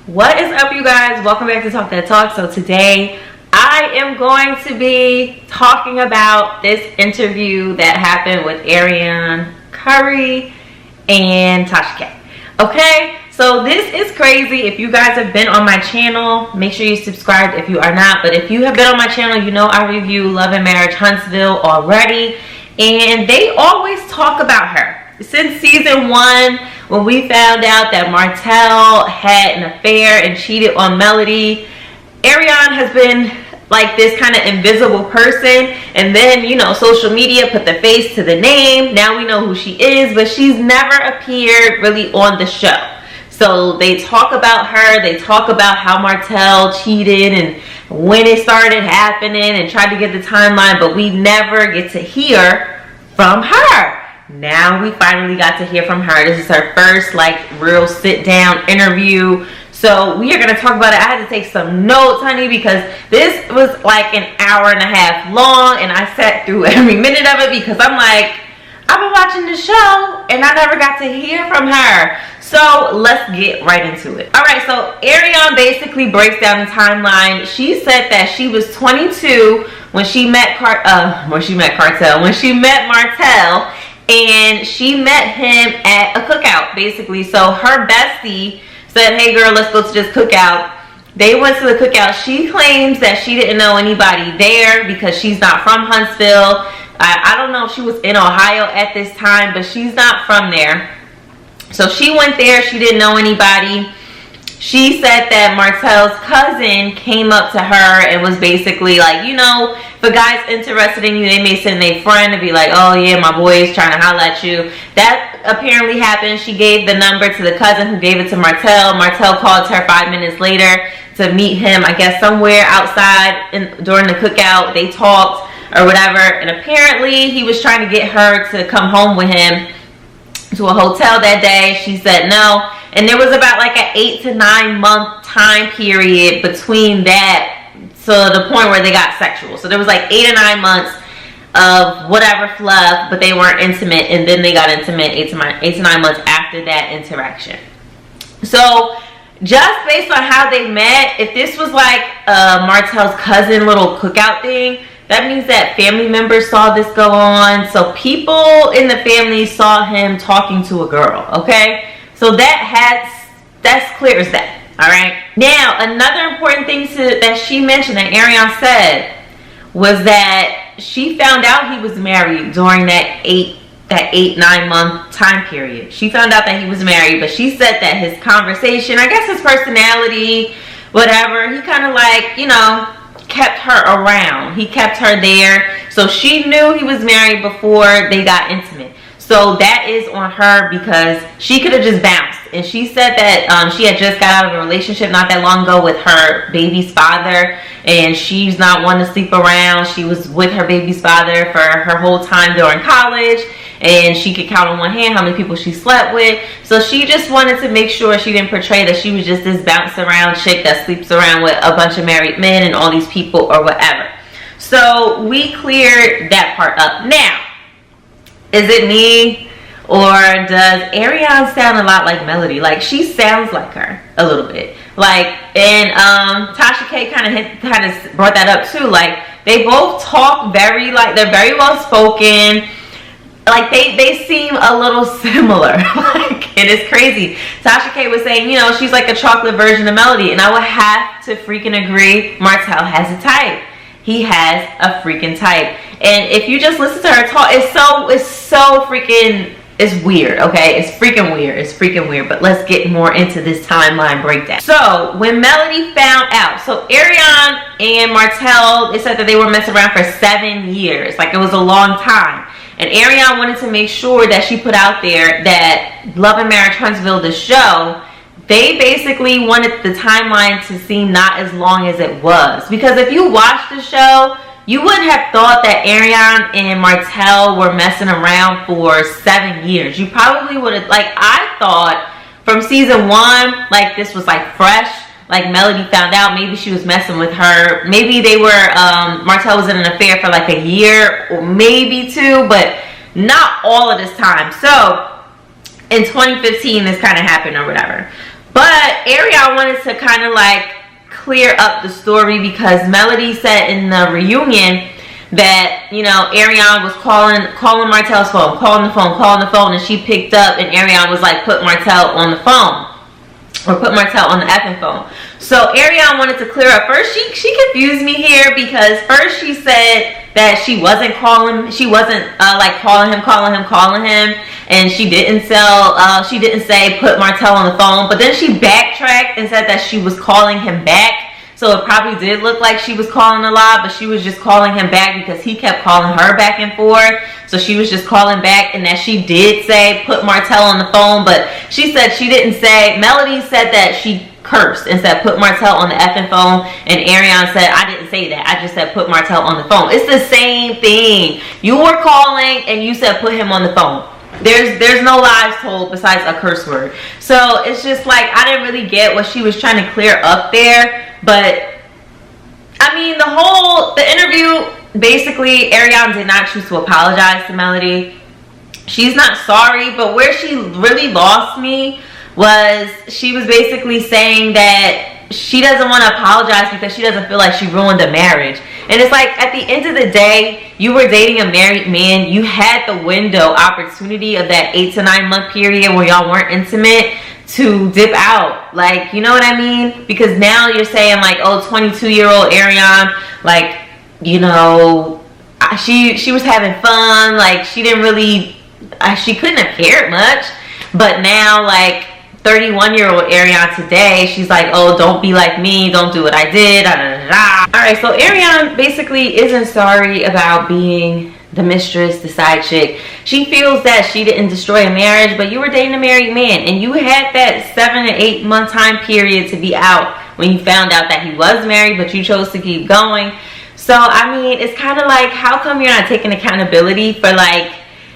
What is up, you guys? Welcome back to Talk That Talk. So today I am going to be talking about this interview that happened with Arionne Curry and Tasha K. Okay, so this is crazy. If you guys have been on my channel, make sure you subscribe if you are not. But if you have been on my channel, you know I review Love and Marriage Huntsville already, and they always talk about her. Since season 1, when we found out that Marcel had an affair and cheated on Melody, Arionne has been like this kind of invisible person, and then, you know, social media put the face to the name. Now we know who she is, but she's never appeared really on the show. So they talk about her, they talk about how Marcel cheated and when it started happening and tried to get the timeline, but we never get to hear from her. Now we finally got to hear from her. This is her first like real sit down interview. So we are going to talk about it. I had to take some notes, honey, because this was like an hour and a half long, and I sat through every minute of it because I'm like, I've been watching the show and I never got to hear from her. So let's get right into it. All right, so Arionne basically breaks down the timeline. She said that she was 22 when she met when she met Marcel. And she met him at a cookout, basically. So her bestie said, hey girl, let's go to this cookout. They went to the cookout. She claims that she didn't know anybody there because she's not from Huntsville. I don't know if she was in Ohio at this time, but she's not from there. So she went there. She didn't know anybody. She said that Marcel's cousin came up to her and was basically like, you know, if a guy's interested in you, they may send their friend and be like, oh yeah, my boy is trying to holler at you. That apparently happened. She gave the number to the cousin who gave it to Marcel. Marcel called her 5 minutes later to meet him, I guess somewhere outside during the cookout. They talked or whatever, and apparently he was trying to get her to come home with him to a hotel that day. She said no. And there was about like an 8 to 9 month time period between that to the point where they got sexual. So there was like 8 or 9 months of whatever fluff, but they weren't intimate, and then they got intimate 8 to 9 months after that interaction. So just based on how they met, if this was like Marcel's cousin little cookout thing, that means that family members saw this go on. So people in the family saw him talking to a girl, okay? So that's clear as that. All right. Now, another important thing that she mentioned that Arionne said was that she found out he was married during that 8-9 month time period. She found out that he was married, but she said that his conversation, I guess his personality, whatever, he kind of like, you know, kept her around. He kept her there. So she knew he was married before they got intimate. So that is on her because she could have just bounced. And she said that she had just got out of a relationship not that long ago with her baby's father. And she's not one to sleep around. She was with her baby's father for her whole time during college. And she could count on one hand how many people she slept with. So she just wanted to make sure she didn't portray that she was just this bounce around chick that sleeps around with a bunch of married men and all these people or whatever. So we cleared that part up. Now, is it me, or does Arionne sound a lot like Melody? Like, she sounds like her a little bit. Like, and Tasha K kind of brought that up too. Like, they both talk very, like, they're very well spoken. Like, they seem a little similar. Like, it is crazy. Tasha K was saying, you know, she's like a chocolate version of Melody, and I would have to freaking agree. Marcel has a type. He has a freaking type. And if you just listen to her talk, it's so freaking, it's weird, okay? It's freaking weird. It's freaking weird. But let's get more into this timeline breakdown. So when Melody found out, so Arionne and Marcel, they said that they were messing around for 7 years. Like, it was a long time. And Arionne wanted to make sure that she put out there that Love and Marriage Huntsville, the show, they basically wanted the timeline to seem not as long as it was. Because if you watch the show, you wouldn't have thought that Arionne and Marcel were messing around for 7 years. You probably would have, like, I thought from season 1, like, this was like fresh. Like, Melody found out, maybe she was messing with her. Maybe they were, Marcel was in an affair for like a year or maybe 2, but not all of this time. So in 2015, this kind of happened or whatever. But Arionne wanted to kind of like clear up the story because Melody said in the reunion that, you know, Arionne was calling Marcel's phone, calling the phone, and she picked up, and Arionne was like, put Marcel on the phone, or put Marcel on the effing phone. So Arionne wanted to clear up. First, she confused me here because first she said that she wasn't like calling him, and she didn't say put Marcel on the phone. But then she backtracked and said that she was calling him back. So it probably did look like she was calling a lot, but she was just calling him back because he kept calling her back and forth. So she was just calling back, and that she did say put Marcel on the phone, but she said she didn't say. Melody said that she cursed and said put Marcel on the effing phone, and Arionne said I didn't say that, I just said put Marcel on the phone. It's the same thing. You were calling and you said put him on the phone. There's no lies told besides a curse word. So it's just like I didn't really get what she was trying to clear up there. But I mean, the interview, basically Arionne did not choose to apologize to Melody. She's not sorry, but where she really lost me was she was basically saying that she doesn't want to apologize because she doesn't feel like she ruined the marriage. And it's like, at the end of the day, you were dating a married man. You had the window opportunity of that 8 to 9 month period where y'all weren't intimate to dip out. Like, you know what I mean? Because now you're saying like, oh, 22-year-old Arionne, like, you know, she was having fun. Like, she didn't really, she couldn't have cared much. But now, like, 31-year-old Arionne today, she's like, oh, don't be like me, don't do what I did, da, da, da, da. All right, so Arionne basically isn't sorry about being the mistress, the side chick. She feels that she didn't destroy a marriage, but you were dating a married man, and you had that 7 to 8 month time period to be out when you found out that he was married, but you chose to keep going. So I mean, it's kind of like, how come you're not taking accountability for like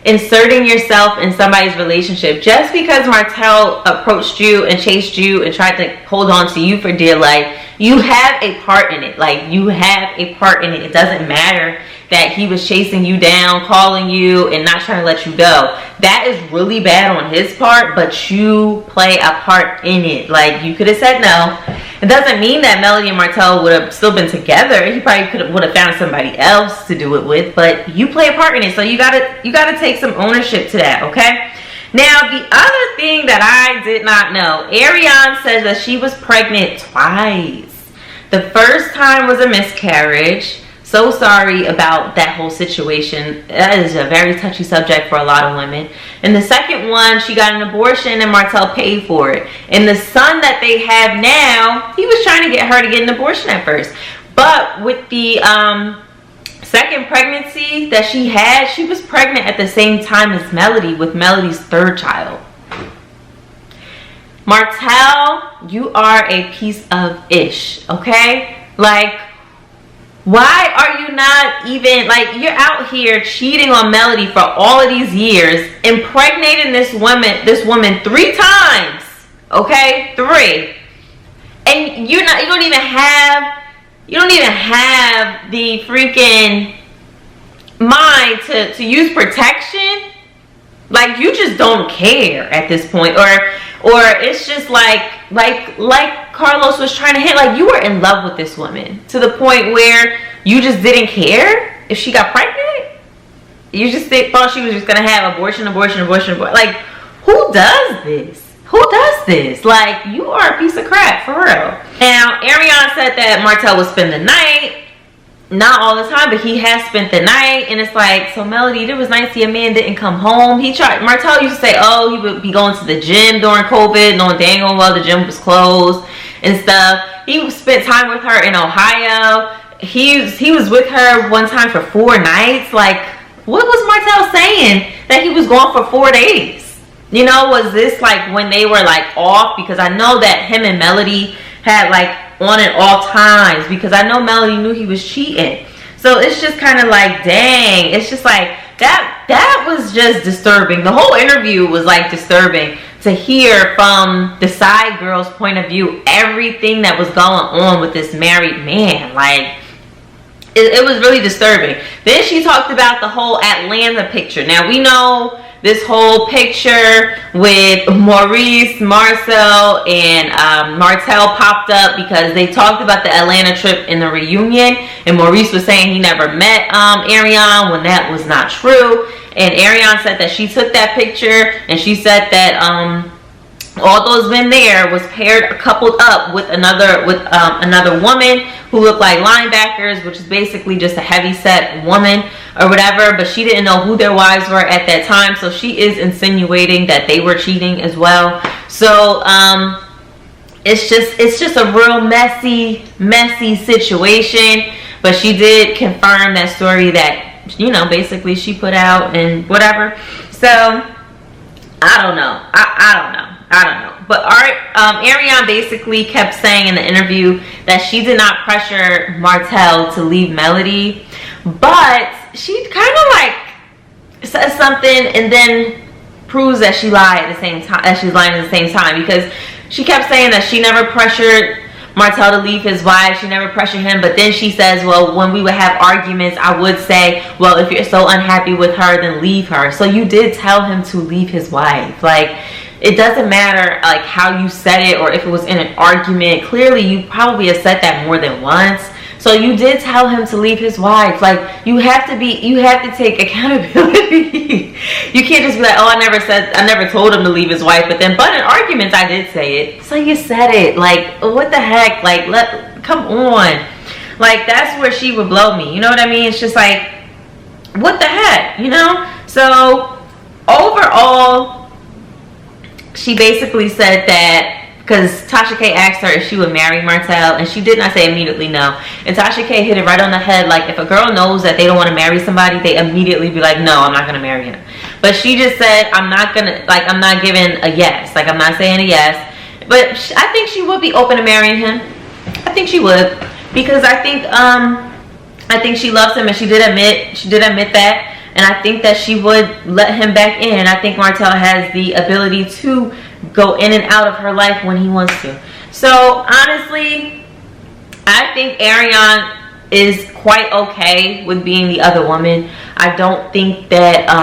inserting yourself in somebody's relationship? Just because Marcel approached you and chased you and tried to hold on to you for dear life, you have a part in it. Like, you have a part in it. It doesn't matter that he was chasing you down, calling you, and not trying to let you go. That is really bad on his part, but you play a part in it. Like, you could have said no. It doesn't mean that Melody and Marcel would have still been together. He probably would have found somebody else to do it with, but you play a part in it. So you gotta take some ownership to that, okay? Now, the other thing that I did not know, Arionne says that she was pregnant twice. The first time was a miscarriage. So sorry about that whole situation. That is a very touchy subject for a lot of women. And the second one, she got an abortion and Marcel paid for it. And the son that they have now, he was trying to get her to get an abortion at first. But with the second pregnancy that she had, she was pregnant at the same time as Melody, with Melody's third child. Marcel, you are a piece of ish, okay? Like, why are you not even, like, you're out here cheating on Melody for all of these years, impregnating this woman 3 times, okay? 3. And you don't even have the freaking mind to use protection. Like, you just don't care at this point. Or it's just like Carlos was trying to hit, like, you were in love with this woman to the point where you just didn't care if she got pregnant. You just thought she was just gonna have abortion. Like, who does this? Who does this? Like, you are a piece of crap, for real. Now, Arionne said that Marcel would spend the night. Not all the time, but he has spent the night. And it's like, so Melody, it was nice to see a man didn't come home. Marcel used to say, oh, he would be going to the gym during COVID, knowing dang well the gym was closed and stuff. He spent time with her in Ohio. He was with her one time for 4 nights. Like, what was Marcel saying that he was gone for 4 days? You know, was this like when they were like off? Because I know that him and Melody had like on and off times, because I know Melody knew he was cheating. So it's just kind of like, dang, it's just like that was just disturbing. The whole interview was like disturbing to hear from the side girl's point of view, everything that was going on with this married man. Like, it was really disturbing. Then she talked about the whole Atlanta picture. Now, we know this whole picture with Maurice, Marcel, and Marcel popped up because they talked about the Atlanta trip in the reunion, and Maurice was saying he never met Arionne when that was not true. And Arionne said that she took that picture, and she said that all those men there was coupled up with another woman who looked like linebackers, which is basically just a heavy set woman or whatever, but she didn't know who their wives were at that time, so she is insinuating that they were cheating as well. So it's just a real messy situation. But she did confirm that story that, you know, basically she put out and whatever. So I don't know. I don't know. But Arionne basically kept saying in the interview that she did not pressure Marcel to leave Melody, but she kind of like says something and then proves that she lied at the same time, that she's lying at the same time, because she kept saying that she never pressured Marcel to leave his wife. She never pressured him, but then she says, well, when we would have arguments, I would say, well, if you're so unhappy with her, then leave her. So you did tell him to leave his wife. Like, it doesn't matter like how you said it or if it was in an argument. Clearly you probably have said that more than once. So you did tell him to leave his wife. Like, you have to take accountability. You can't just be like, oh, I never told him to leave his wife, but in arguments I did say it. So you said it. Like, what the heck? Like, come on. Like, that's where she would blow me. You know what I mean? It's just like, what the heck, you know? So overall, she basically said that, because Tasha K asked her if she would marry Marcel, and she did not say immediately no. And Tasha K hit it right on the head. Like, if a girl knows that they don't want to marry somebody, they immediately be like, no, I'm not going to marry him. But she just said, I'm not giving a yes. Like, I'm not saying a yes. But I think she would be open to marrying him. I think she would. Because I think she loves him, and she did admit that. And I think that she would let him back in. I think Marcel has the ability to go in and out of her life when he wants to. So honestly, I think Arionne is quite okay with being the other woman. I don't think that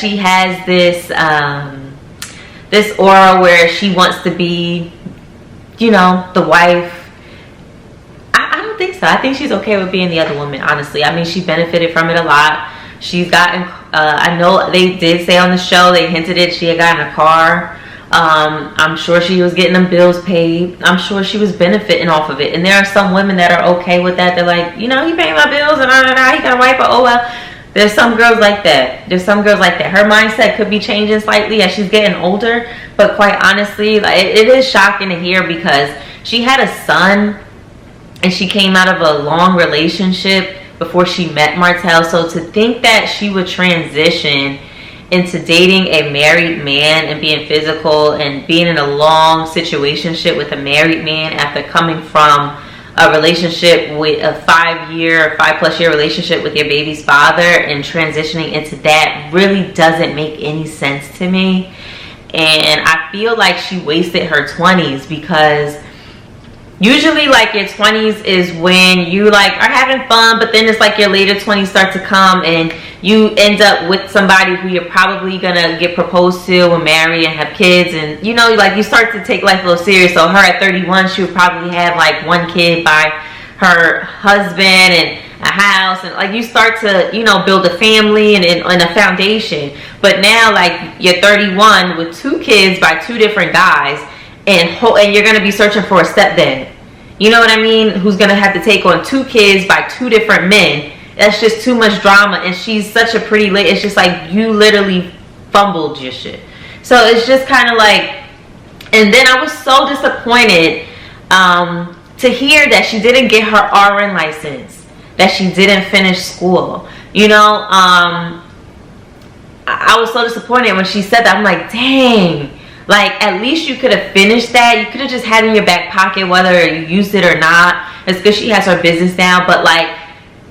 she has this aura where she wants to be, you know, the wife. I don't think so. I think she's okay with being the other woman, honestly. I mean, she benefited from it a lot. She's gotten, I know they did say on the show, they hinted it, she had gotten a car. I'm sure she was getting them bills paid. I'm sure she was benefiting off of it. And there are some women that are okay with that. They're like, you know, he paying my bills and he got a wife, but oh well. There's some girls like that. Her mindset could be changing slightly as she's getting older. But quite honestly, like, it is shocking to hear, because she had a son and she came out of a long relationship before she met Marcel. So to think that she would transition into dating a married man and being physical and being in a long situationship with a married man after coming from a relationship with a 5+ year relationship with your baby's father and transitioning into that really doesn't make any sense to me. And I feel like she wasted her 20s, because usually, like, your 20s is when you, like, are having fun, but then it's like your later 20s start to come and you end up with somebody who you're probably gonna get proposed to and marry and have kids, and, you know, like, you start to take life a little serious. So her at 31, she would probably have, like, 1 kid by her husband and a house, and, like, you start to, you know, build a family and a foundation. But now, like, you're 31 with 2 kids by 2 different guys, and you're going to be searching for a stepdad. You know what I mean? Who's going to have to take on 2 kids by 2 different men. That's just too much drama. And she's such a pretty lady. It's just like, you literally fumbled your shit. So it's just kind of like, and then I was so disappointed to hear that she didn't get her RN license, that she didn't finish school. You know, I was so disappointed when she said that. I'm like, dang. Like, at least you could have finished that. You could have just had it in your back pocket, whether you used it or not. It's good she has her business now, but, like,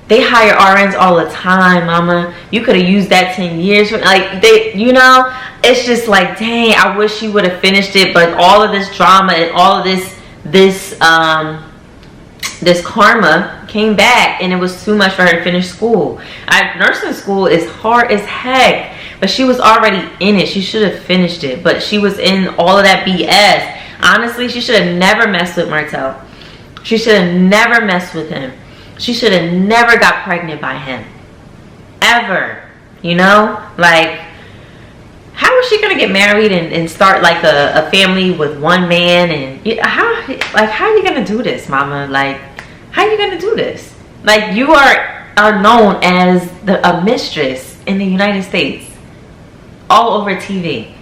they hire RNs all the time, mama. You could have used that 10 years. Like, you know, it's just like, dang, I wish she would have finished it. But all of this drama and all of this karma came back and it was too much for her to finish school. Nursing school is hard as heck, but she was already in it. She should have finished it, but she was in all of that BS. Honestly, she should have never messed with Marcel. She should have never messed with him. She should have never got pregnant by him. Ever. You know? Like, how is she gonna get married and start like a family with one man? And how are you gonna do this, mama? Like, how are you gonna do this? Like, you are known as a mistress in the United States, all over TV.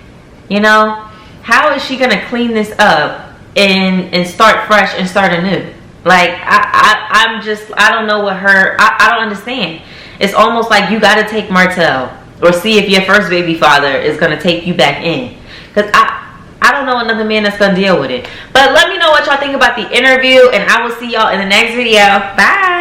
You know, how is she gonna clean this up and start fresh and start anew? Like, I don't know what I don't understand. It's almost like you gotta take Marcel or see if your first baby father is gonna take you back in. Because I don't know another man that's gonna deal with it. But let me know what y'all think about the interview, and I will see y'all in the next video. Bye.